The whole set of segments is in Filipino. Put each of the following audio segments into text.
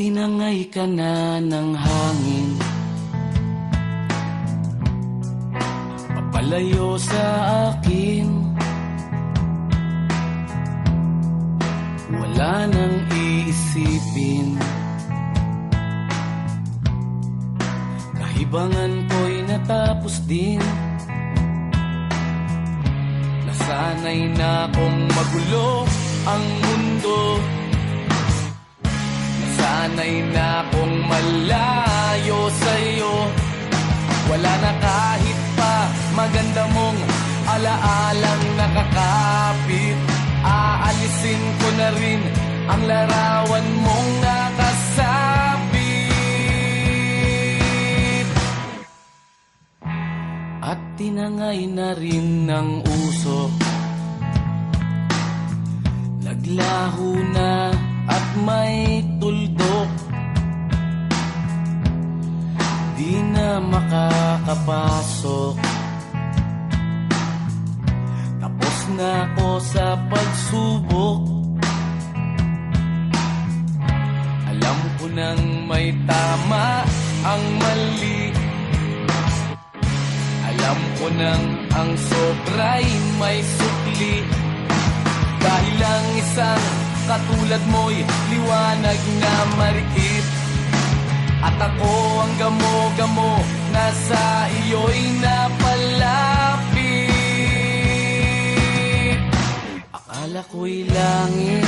tinangay ka na ng hangin, papalayo sa akin. Wala nang iisipin, kahibangan ko'y natapos din. Nasanay na kong magulo ang mundo, nasanay na kong malayo sa'yo. Wala na kahit pa maganda mong alaalang nakakapit. Aalisin ko na rin ang larawan mong nakasabit. At tinangay na rin ng usok, naglaho na at may tuldok. Di na makakapasok, tapos na ako sa pagsubok. Alam ko nang may tama ang mali, alam ko nang ang sobra'y may sukli. Dahil ang isang katulad mo'y liwanag na marikit, at ako ang gamo-gamo na sa iyo'y napalapit. Akala ko'y langit,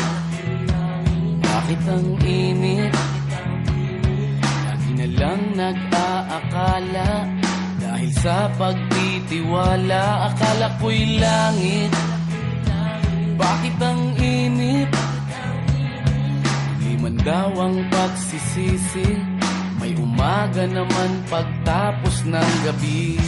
bakit ang init? Lagi na lang nag-aakala, dahil sa pagtitiwala. Akala ko'y langit, bakit ang init? Di man daw ang pagsisisi, may umaga naman pagtapos ng gabi.